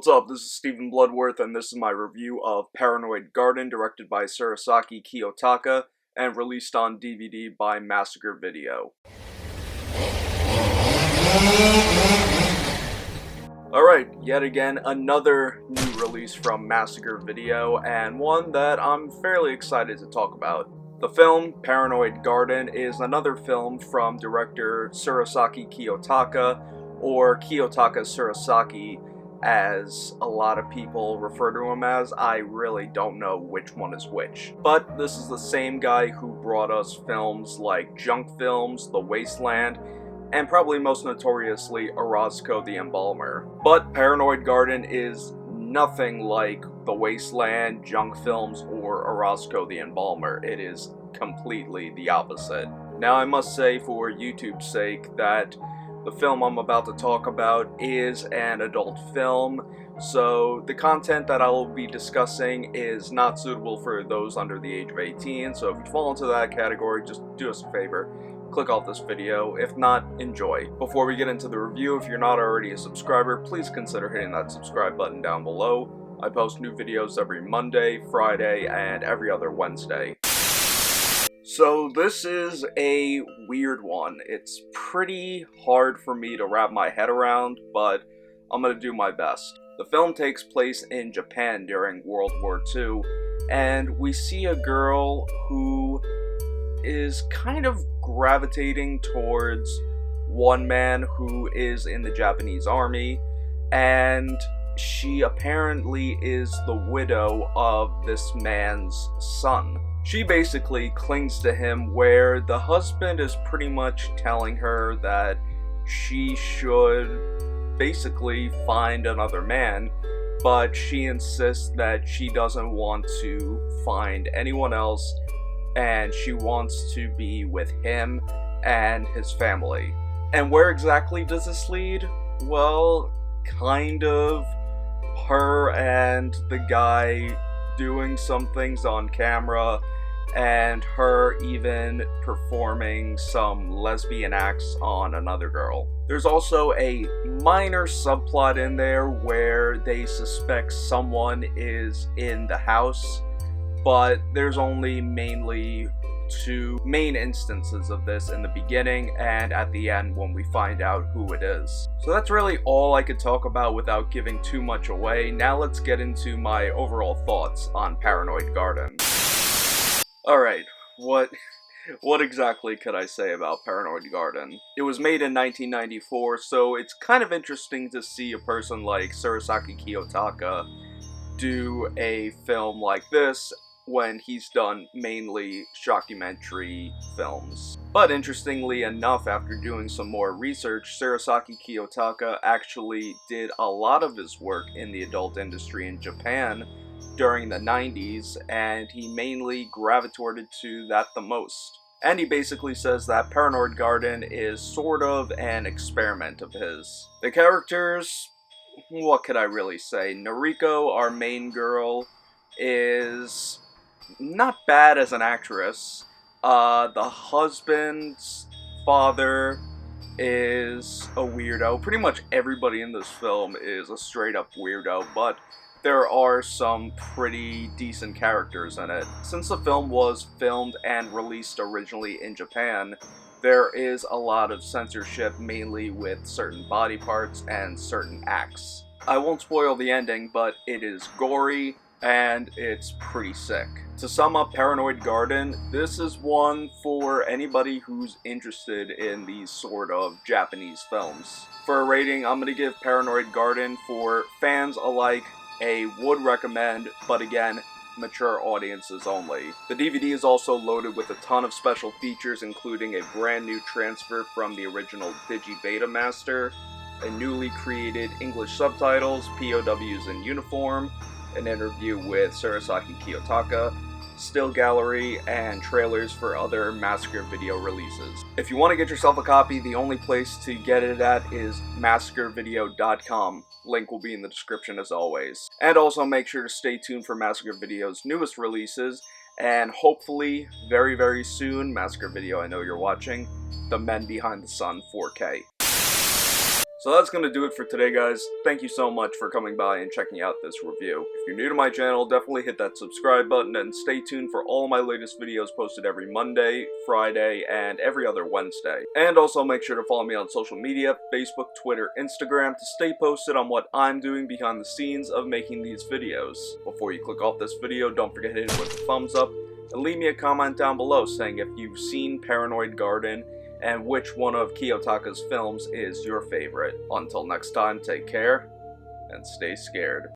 What's up, this is Stephen Bloodworth, and this is my review of Paranoid Garden, directed by Tsurisaki Kiyotaka, and released on DVD by Massacre Video. Alright, yet again, another new release from Massacre Video, and one that I'm fairly excited to talk about. The film, Paranoid Garden, is another film from director Tsurisaki Kiyotaka, or Kiyotaka Tsurisaki, as a lot of people refer to him as. I really don't know which one is which. But this is the same guy who brought us films like Junk Films, The Wasteland, and probably most notoriously Orozco the Embalmer. But Paranoid Garden is nothing like The Wasteland, Junk Films, or Orozco the Embalmer. It is completely the opposite. Now I must say, for YouTube's sake, that the film I'm about to talk about is an adult film, so the content that I will be discussing is not suitable for those under the age of 18, so if you fall into that category, just do us a favor, click off this video. If not, enjoy. Before we get into the review, if you're not already a subscriber, please consider hitting that subscribe button down below. I post new videos every Monday, Friday, and every other Wednesday. So this is a weird one. It's pretty hard for me to wrap my head around, but I'm gonna do my best. The film takes place in Japan during World War II, and we see a girl who is kind of gravitating towards one man who is in the Japanese army, and she apparently is the widow of this man's son. She basically clings to him, where the husband is pretty much telling her that she should basically find another man, but she insists that she doesn't want to find anyone else, and she wants to be with him and his family. And where exactly does this lead? Well, kind of her and the guy doing some things on camera, and her even performing some lesbian acts on another girl. There's also a minor subplot in there where they suspect someone is in the house, but there's only mainly two main instances of this in the beginning and at the end when we find out who it is. So that's really all I could talk about without giving too much away. Now let's get into my overall thoughts on Paranoid Garden. Alright, what exactly could I say about Paranoid Garden? It was made in 1994, so it's kind of interesting to see a person like Tsurisaki Kiyotaka do a film like this when he's done mainly shockumentary films. But interestingly enough, after doing some more research, Tsurisaki Kiyotaka actually did a lot of his work in the adult industry in Japan during the 90s, and he mainly gravitated to that the most. And he basically says that Paranoid Garden is sort of an experiment of his. The characters, what could I really say? Noriko, our main girl, is not bad as an actress. The husband's father is a weirdo. Pretty much everybody in this film is a straight up weirdo, but there are some pretty decent characters in it. Since the film was filmed and released originally in Japan, there is a lot of censorship, mainly with certain body parts and certain acts. I won't spoil the ending, but it is gory, and it's pretty sick. To sum up Paranoid Garden, this is one for anybody who's interested in these sort of Japanese films. For a rating, I'm gonna give Paranoid Garden, for fans alike, a would recommend, but again, mature audiences only. The DVD is also loaded with a ton of special features, including a brand new transfer from the original Digi-Betamaster, a newly created English subtitles, POWs in uniform, an interview with Tsurisaki Kiyotaka, still gallery, and trailers for other Massacre Video releases. If you want to get yourself a copy, the only place to get it at is massacrevideo.com. Link will be in the description as always. And also make sure to stay tuned for Massacre Video's newest releases, and hopefully, very very soon, Massacre Video, I know you're watching, The Men Behind the Sun 4K. So that's going to do it for today, guys. Thank you so much for coming by and checking out this review. If you're new to my channel, definitely hit that subscribe button and stay tuned for all my latest videos posted every Monday, Friday, and every other Wednesday. And also make sure to follow me on social media, Facebook, Twitter, Instagram, to stay posted on what I'm doing behind the scenes of making these videos. Before you click off this video, don't forget to hit it with a thumbs up, and leave me a comment down below saying if you've seen Paranoid Garden, and which one of Kiyotaka's films is your favorite. Until next time, take care, and stay scared.